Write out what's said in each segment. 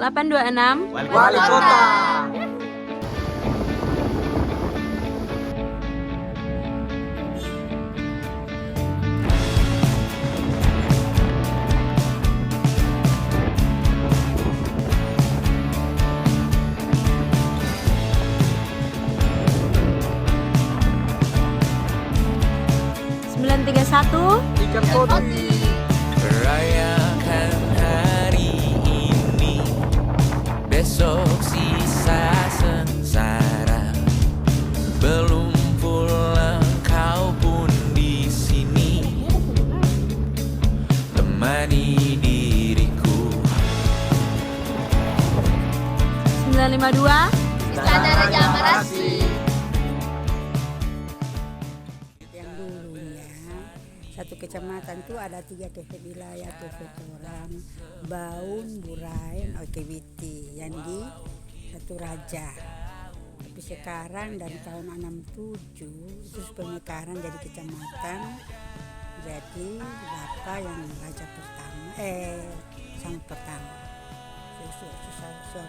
826 Wali Kota. sembilan tiga satu Ikan Poti. Rayakan hari ini, besok sisa sengsara. Belum pulang kau pun di sini, temani diriku. 952 Istana Raja Amarasi. Yang dulunya satu kecamatan itu ada 3 wilayah tuh Veteran, Baun, Burain, Oikewiti yang di satu raja. Tapi sekarang dari tahun 67 itu pemekaran jadi kecamatan. Jadi Bapak yang raja pertama sang pertama.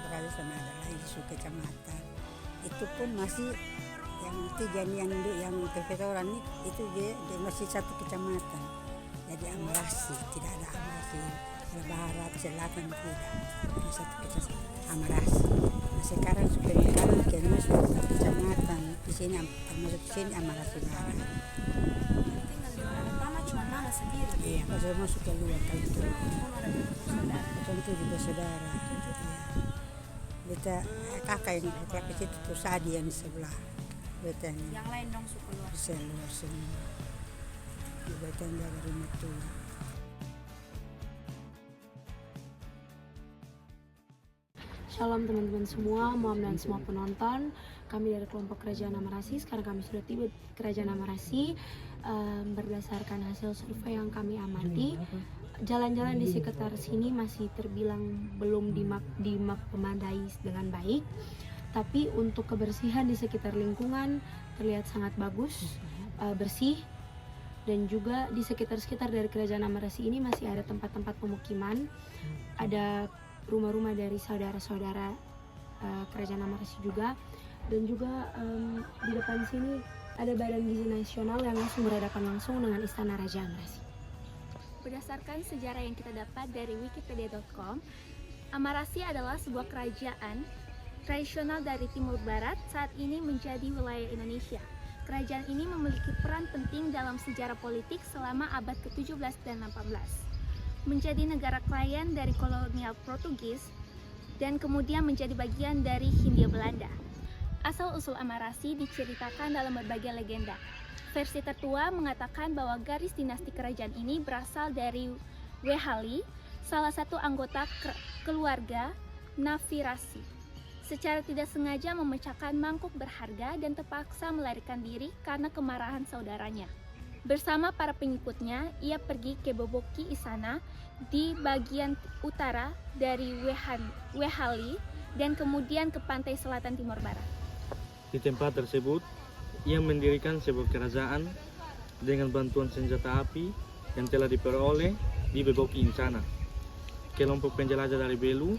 Raja sama ada lagi su kecamatan. Itu pun masih yang itu jadi yang Veteran itu dia masih satu kecamatan. Jadi Amarasi, tidak ada Amarasi barat selatan tidak. Hanya satu kecamatan Amarasi. Nah, sekarang sudah satu kecamatan. Di sini masuk di sini Amarasi Barat. Pertama cuma nama sendiri. Iya, kalau masuk keluar kalau itu. Tentu juga saudara. Beta kakak yang kakak itu tuh Sadi yang di sebelah. Beta Yang lain dong suka luar. keluar semua. Beta yang dari Metu. Shalom teman-teman semua, Mom dan semua penonton. Kami dari kelompok Kerajaan Amarasi. Sekarang kami sudah tiba di Kerajaan Amarasi. Berdasarkan hasil survei yang kami amati, jalan-jalan di sekitar sini masih terbilang belum dimap pemadai dengan baik. Tapi untuk kebersihan di sekitar lingkungan terlihat sangat bagus, bersih. Dan juga di sekitar-sekitar dari Kerajaan Amarasi ini masih ada tempat-tempat pemukiman. Ada rumah-rumah dari saudara-saudara Kerajaan Amarasi juga. Dan juga di depan sini ada Badan Gizi Nasional yang berhadapan langsung dengan Istana Raja Amarasi. Berdasarkan sejarah yang kita dapat dari wikipedia.com, Amarasi adalah sebuah kerajaan tradisional dari Timur Barat saat ini menjadi wilayah Indonesia. Kerajaan ini memiliki peran penting dalam sejarah politik selama abad ke-17 dan 18. Menjadi negara klien dari kolonial Portugis dan kemudian menjadi bagian dari Hindia Belanda. Asal-usul Amarasi diceritakan dalam berbagai legenda. Versi tertua mengatakan bahwa garis dinasti kerajaan ini berasal dari Wehali, salah satu anggota keluarga Nafirasi. Secara tidak sengaja memecahkan mangkuk berharga dan terpaksa melarikan diri karena kemarahan saudaranya. Bersama para pengikutnya, ia pergi ke Boboki Isana di bagian utara dari Wehali dan kemudian ke pantai selatan Timur Barat. Di tempat tersebut, ia mendirikan sebuah kerajaan dengan bantuan senjata api yang telah diperoleh di Boboki Insana. Kelompok penjelajah dari Belu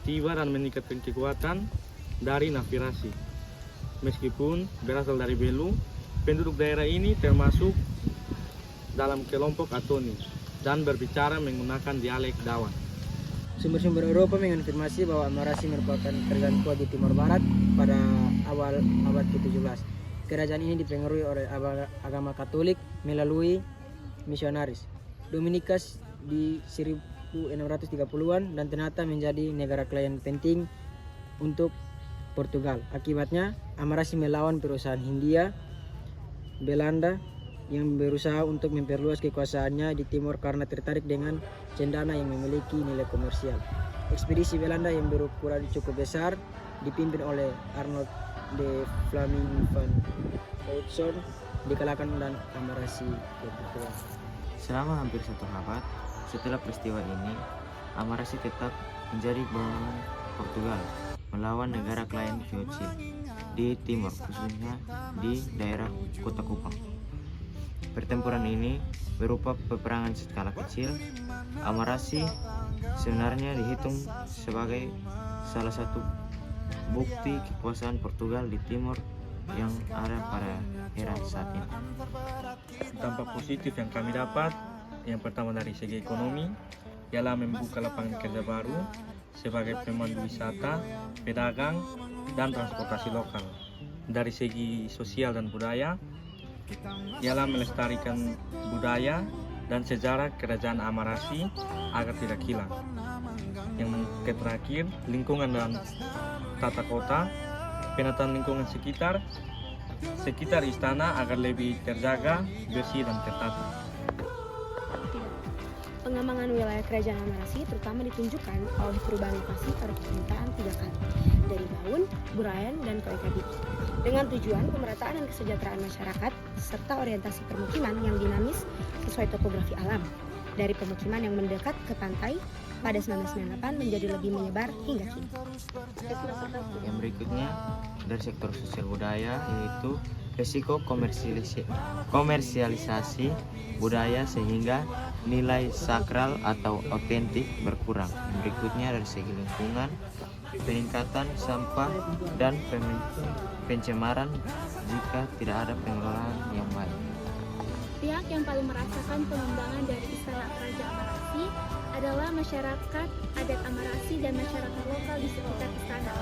tiba dan meningkatkan kekuatan dari Nafirasi. Meskipun berasal dari Belu, penduduk daerah ini termasuk dalam kelompok Atoni dan berbicara menggunakan dialek Dawan. Sumber-sumber Eropa mengonfirmasi bahwa Amarasi merupakan kerajaan kuat di Timur Barat pada awal abad ke-17. Kerajaan ini dipengaruhi oleh agama Katolik melalui misionaris Dominikas di 1630-an dan ternyata menjadi negara klien penting untuk Portugal. Akibatnya, Amarasi melawan perusahaan Hindia Belanda yang berusaha untuk memperluas kekuasaannya di timur karena tertarik dengan cendana yang memiliki nilai komersial. Ekspedisi Belanda yang berukuran cukup besar dipimpin oleh Arnold de Flaming van Houtsson dikalahkan dan Amarasi kebutuhan. Selama hampir 1 abad setelah peristiwa ini, Amarasi tetap menjadi bawahan Portugal melawan negara klien Churchill di timur, khususnya di daerah Kota Kupang. pertempuran ini berupa peperangan skala kecil, Amarasi sebenarnya dihitung sebagai salah satu bukti kekuasaan Portugal di Timur yang ada pada era saat ini. Dampak positif yang kami dapat, yang pertama dari segi ekonomi, ialah membuka lapangan kerja baru sebagai pemandu wisata, pedagang, dan transportasi lokal. Dari segi sosial dan budaya, ialah melestarikan budaya dan sejarah kerajaan Amarasi agar tidak hilang. Yang terakhir, lingkungan dan tata kota, penataan lingkungan sekitar istana agar lebih terjaga, bersih dan tertata. Pengembangan wilayah kerajaan Amarasi terutama ditunjukkan oleh perubahan lokasi pada pemerintahan 3 kali, dari Baun, Burayan, dan Koekabit, dengan tujuan pemerataan dan kesejahteraan masyarakat serta orientasi permukiman yang dinamis sesuai topografi alam. Dari pemukiman yang mendekat ke pantai pada 1998 menjadi lebih menyebar hingga kini. Yang berikutnya dari sektor sosial budaya yaitu risiko komersialisasi budaya sehingga nilai sakral atau otentik berkurang. Yang berikutnya dari segi lingkungan, peningkatan sampah dan pencemaran jika tidak ada pengelolaan yang baik. Pihak yang paling merasakan pengembangan dari Istana Kerajaan Amarasi adalah masyarakat adat Amarasi dan masyarakat lokal di sekitar istana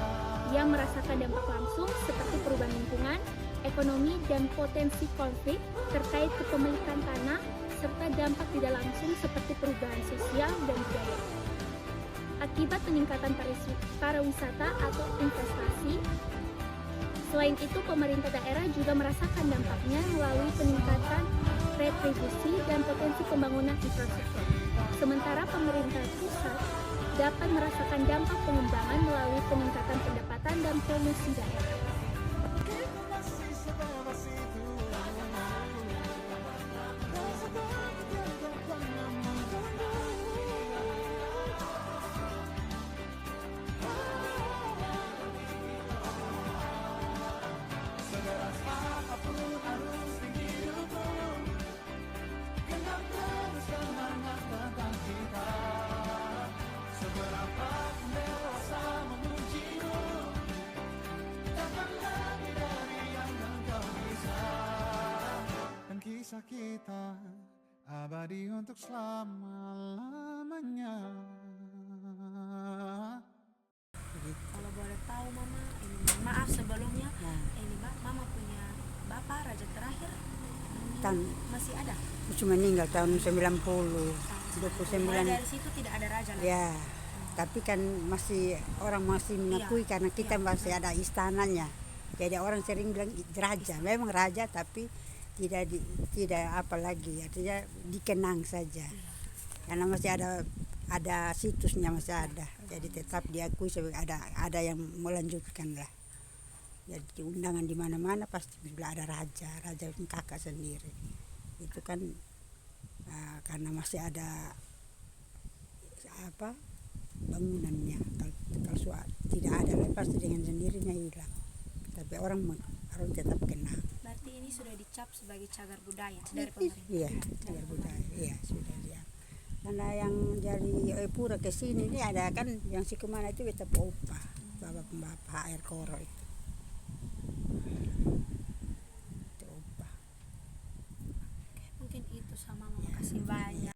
yang merasakan dampak langsung seperti perubahan lingkungan, ekonomi, dan potensi konflik terkait kepemilikan tanah serta dampak tidak langsung seperti perubahan sosial dan budaya. Akibat peningkatan pariwisata atau investasi, selain itu pemerintah daerah juga merasakan dampaknya melalui peningkatan retribusi dan potensi pembangunan infrastruktur. Sementara pemerintah pusat dapat merasakan dampak pengembangan melalui peningkatan pendapatan dan promosi daerah. Kisah kita abadi untuk selama-lamanya. Kalau boleh tahu Mama, maaf sebelumnya, Mama punya bapak raja terakhir masih ada? Cuma meninggal tahun 90, 29. Mulai dari situ tidak ada raja lagi. Ya, tapi kan orang masih mengakui karena kita masih ada istananya. Jadi orang sering bilang raja, memang raja tapi tidak apa lagi, artinya dikenang saja. Karena masih ada situsnya masih ada. Jadi tetap diakui sebagai ada yang melanjutkan lah. Jadi di undangan di mana-mana pasti bilang ada raja kakak sendiri. Itu kan karena masih ada bangunannya. Kalau tidak ada pasti dengan sendirinya hilang. Tapi orang tetap kenal. Berarti ini sudah dicap sebagai cagar budaya dari pemerintah. Iya, cagar budaya. Iya, sudah dia. Karena yang dari Pura ke sini ini ada kan yang si kemana itu kita opa, bapak HR Koro itu. Itu opa. Mungkin itu sama Mama kasih banyak.